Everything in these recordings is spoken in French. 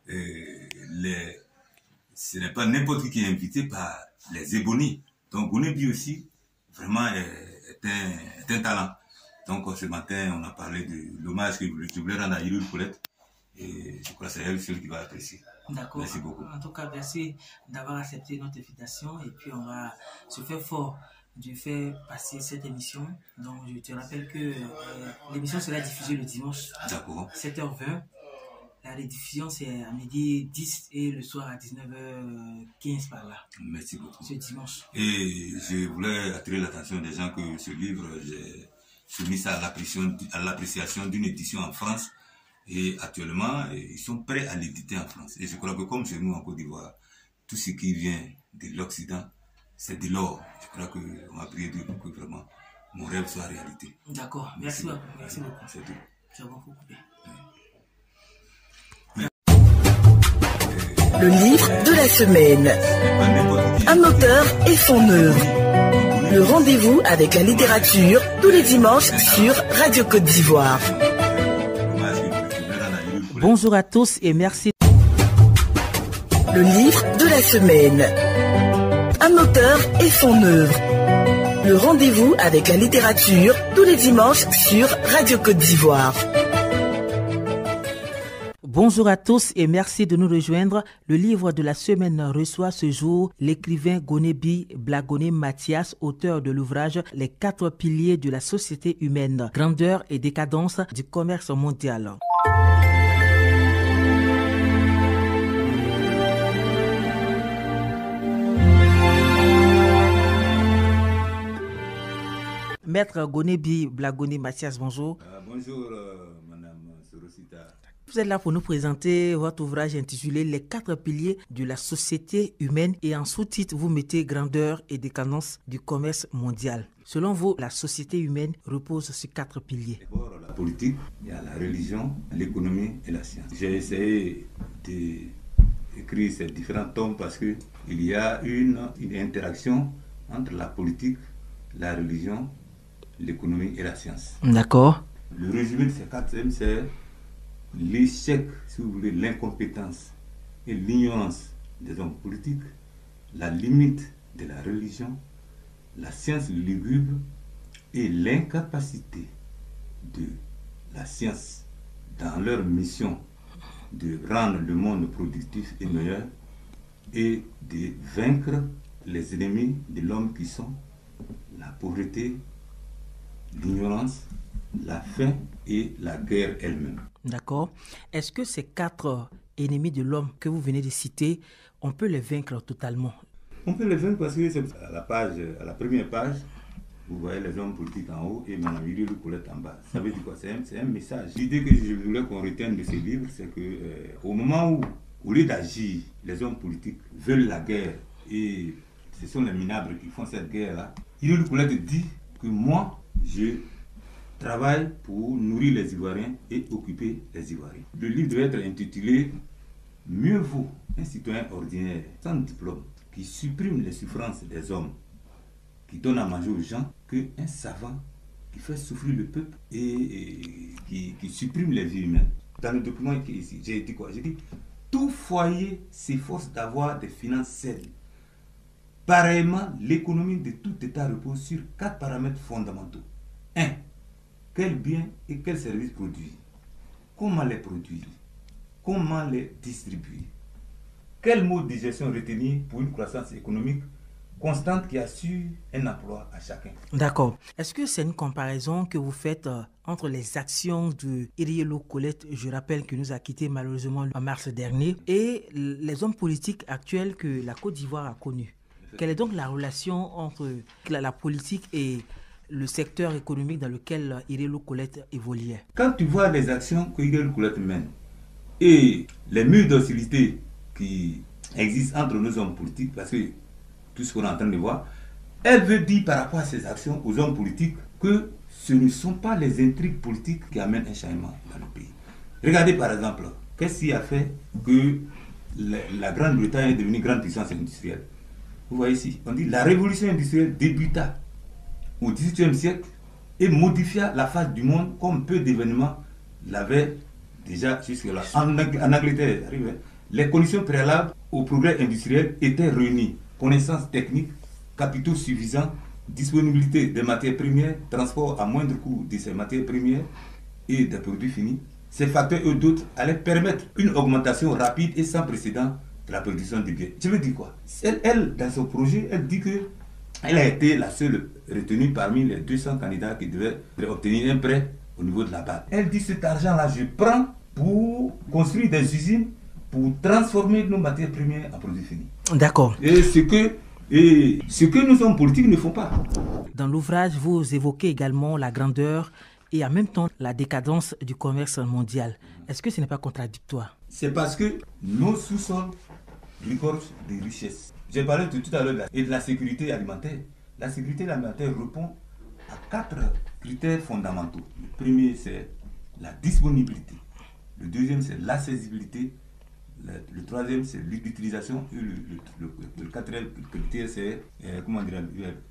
ce n'est pas n'importe qui est invité par les Ebony. Donc Gonebi aussi, vraiment, est un talent. Donc ce matin, on a parlé de l'hommage que je voulais rendre à Irul Colette. Et je crois que c'est elle seule qui va apprécier. D'accord. Merci beaucoup. En tout cas, merci d'avoir accepté notre invitation. Et puis, on va se faire fort de faire passer cette émission. Donc, je te rappelle que l'émission sera diffusée le dimanche. D'accord. 7h20. La rediffusion, c'est à midi 10 et le soir à 19h15 par là. Merci beaucoup. Ce dimanche. Et je voulais attirer l'attention des gens que ce livre, j'ai soumis ça à l'appréciation d'une édition en France. Et actuellement, ils sont prêts à l'éditer en France. Et je crois que comme chez nous en Côte d'Ivoire, tout ce qui vient de l'Occident, c'est de l'or. Je crois qu'on va prier Dieu pour que vraiment mon rêve soit réalité. D'accord. Merci beaucoup. Merci beaucoup. C'est tout. Tu as beaucoup coupé. Le livre de la semaine. Un auteur et son œuvre. Le rendez-vous avec la littérature tous les dimanches sur Radio Côte d'Ivoire. Bonjour à tous et merci. Le livre de la semaine. Un auteur et son œuvre. Le rendez-vous avec la littérature tous les dimanches sur Radio Côte d'Ivoire. Bonjour à tous et merci de nous rejoindre. Le livre de la semaine reçoit ce jour l'écrivain Gonebi Blagone Mathias, auteur de l'ouvrage Les 4 piliers de la société humaine, grandeur et décadence du commerce mondial. Maître Gonebi Blagone Mathias, bonjour. Bonjour, madame Sorosita. Vous êtes là pour nous présenter votre ouvrage intitulé Les 4 piliers de la société humaine et en sous-titre, vous mettez grandeur et décadence du commerce mondial. Selon vous, la société humaine repose sur 4 piliers. D'abord, la politique, il y a la religion, l'économie et la science. J'ai essayé d'écrire ces différents tomes parce qu'il y a une interaction entre la politique, la religion, l'économie et la science. D'accord. Le résumé de ces 4 thèmes, c'est l'échec, si vous voulez, l'incompétence et l'ignorance des hommes politiques, la limite de la religion, la science lugubre et l'incapacité de la science dans leur mission de rendre le monde productif et meilleur et de vaincre les ennemis de l'homme qui sont la pauvreté, l'ignorance, la faim et la guerre elle-même. D'accord. Est-ce que ces 4 ennemis de l'homme que vous venez de citer, on peut les vaincre totalement? On peut les vaincre parce que c'est à la première page, vous voyez les hommes politiques en haut et Mme Irul Colette en bas. Ça veut dire quoi? C'est un message. L'idée que je voulais qu'on retienne de ces livres, c'est que au moment où, au lieu d'agir, les hommes politiques veulent la guerre et ce sont les minables qui font cette guerre-là, Irul Colette dit que moi, je travaille pour nourrir les Ivoiriens et occuper les Ivoiriens. Le livre doit être intitulé « Mieux vaut un citoyen ordinaire sans diplôme qui supprime les souffrances des hommes, qui donne à manger aux gens, qu'un savant qui fait souffrir le peuple et qui supprime les vies humaines. » Dans le document qui est ici, j'ai dit quoi? J'ai dit « Tout foyer s'efforce d'avoir des finances saines. Pareillement, l'économie de tout État repose sur 4 paramètres fondamentaux. 1. Quels biens et quels services produire? Comment les produire? Comment les distribuer? Quel mode de gestion retenir pour une croissance économique constante qui assure un emploi à chacun? D'accord. Est-ce que c'est une comparaison que vous faites entre les actions de Irul Colette, je rappelle qu'il nous a quittés malheureusement en mars dernier, et les hommes politiques actuels que la Côte d'Ivoire a connus? Quelle est donc la relation entre la politique et le secteur économique dans lequel Irul Colette évoluait? Quand tu vois les actions que Irul Colette mène et les murs d'hostilité qui existent entre nos hommes politiques, parce que tout ce qu'on est en train de voir, elle veut dire par rapport à ces actions aux hommes politiques que ce ne sont pas les intrigues politiques qui amènent un changement dans le pays. Regardez par exemple, qu'est-ce qui a fait que la Grande-Bretagne est devenue grande puissance industrielle? Vous voyez ici, on dit la révolution industrielle débuta au XVIIIe siècle et modifia la face du monde comme peu d'événements l'avaient déjà jusque-là. En Angleterre, les conditions préalables au progrès industriel étaient réunies. Connaissances techniques, capitaux suffisants, disponibilité des matières premières, transport à moindre coût de ces matières premières et des produits finis. Ces facteurs et d'autres allaient permettre une augmentation rapide et sans précédent de la production du bien. Je veux dire quoi? Elle, dans son projet, elle dit qu'elle a été la seule retenue parmi les 200 candidats qui devaient obtenir un prêt au niveau de la base. Elle dit cet argent-là, je prends pour construire des usines, pour transformer nos matières premières en produits finis. D'accord. Et ce que nos hommes politiques ne font pas. Dans l'ouvrage, vous évoquez également la grandeur et en même temps la décadence du commerce mondial. Est-ce que ce n'est pas contradictoire? C'est parce que nos sous-sols regorgent des richesses. J'ai parlé tout à l'heure de la sécurité alimentaire. La sécurité alimentaire répond à 4 critères fondamentaux. Le premier, c'est la disponibilité. Le deuxième, c'est l'accessibilité. Le troisième, c'est l'utilisation. Et le quatrième critère, c'est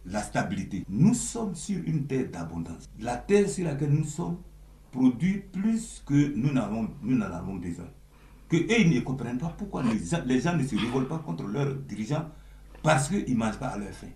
la stabilité. Nous sommes sur une terre d'abondance. La terre sur laquelle nous sommes produit plus que nous n'en avons besoin. Et ils ne comprennent pas pourquoi les gens ne se révoltent pas contre leurs dirigeants parce qu'ils ne mangent pas à leur faim.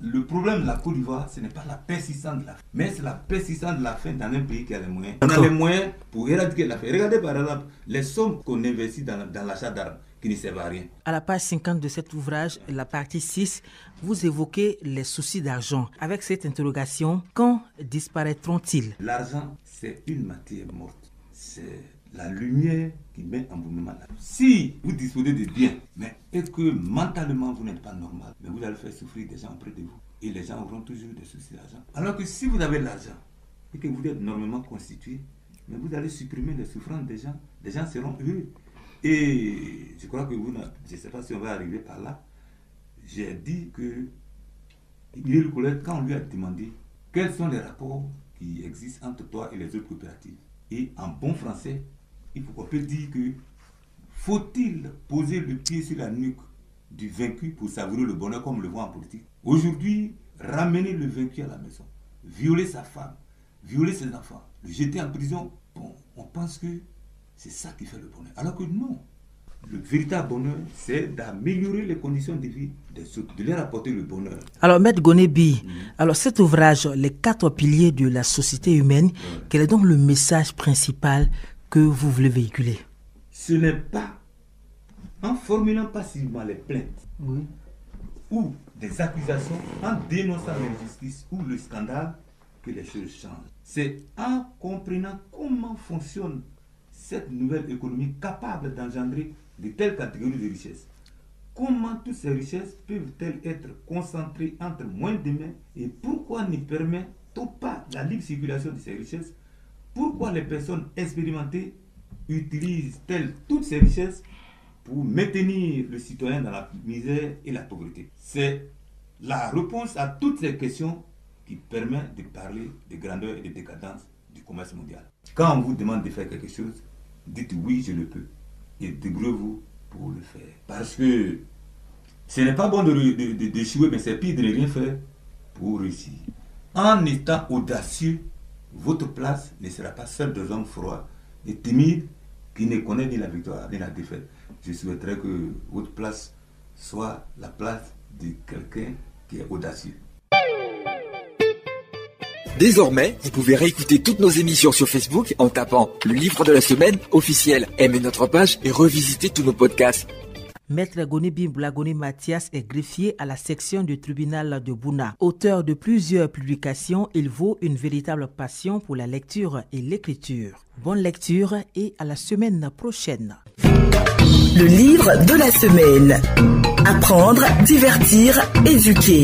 Le problème de la Côte d'Ivoire, ce n'est pas la persistance de la faim, mais c'est la persistance de la faim dans un pays qui a les moyens. On a les moyens pour éradiquer la faim. Regardez par exemple les sommes qu'on investit dans l'achat d'armes qui ne servent à rien. À la page 50 de cet ouvrage, la partie 6, vous évoquez les soucis d'argent. Avec cette interrogation, quand disparaîtront-ils? L'argent, c'est une matière morte. C'est la lumière qui met en mouvement. Si vous disposez de biens, et que mentalement vous n'êtes pas normal, mais vous allez faire souffrir des gens auprès de vous. Et les gens auront toujours des soucis d'argent. Alors que si vous avez de l'argent et que vous êtes normalement constitué, mais vous allez supprimer les souffrances des gens seront heureux. Et je crois que je ne sais pas si on va arriver par là. J'ai dit que Iréyé Colette, quand on lui a demandé quels sont les rapports qui existent entre toi et les autres coopératives, et en bon français, on peut dire que faut-il poser le pied sur la nuque du vaincu pour savourer le bonheur comme on le voit en politique? Aujourd'hui, ramener le vaincu à la maison, violer sa femme, violer ses enfants, le jeter en prison, on pense que c'est ça qui fait le bonheur. Alors que non, le véritable bonheur, c'est d'améliorer les conditions de vie des autres, de leur apporter le bonheur. Alors, Maître Goné-Bi, alors cet ouvrage, les 4 piliers de la société humaine, quel est donc le message principal que vous voulez véhiculer? Ce n'est pas en formulant passivement les plaintes ou des accusations, en dénonçant l'injustice ou le scandale que les choses changent. C'est en comprenant comment fonctionne cette nouvelle économie capable d'engendrer de telles catégories de richesses. Comment toutes ces richesses peuvent-elles être concentrées entre moins de mains et pourquoi ne permet-on pas la libre circulation de ces richesses? Pourquoi les personnes expérimentées utilisent-elles toutes ces richesses pour maintenir le citoyen dans la misère et la pauvreté? C'est la réponse à toutes ces questions qui permet de parler de grandeur et de décadence du commerce mondial. Quand on vous demande de faire quelque chose, dites oui, je le peux. Et débrouillez-vous pour le faire. Parce que ce n'est pas bon d'échouer, mais c'est pire de ne rien faire pour réussir. En étant audacieux, votre place ne sera pas celle des hommes froids et timides qui ne connaissent ni la victoire ni la défaite. Je souhaiterais que votre place soit la place de quelqu'un qui est audacieux. Désormais, vous pouvez réécouter toutes nos émissions sur Facebook en tapant le livre de la semaine officiel. Aimez notre page et revisitez tous nos podcasts. Maître Goné-Bi Blagoni Mathias est greffier à la section du tribunal de Bouna. Auteur de plusieurs publications, il vaut une véritable passion pour la lecture et l'écriture. Bonne lecture et à la semaine prochaine. Le livre de la semaine. Apprendre, divertir, éduquer.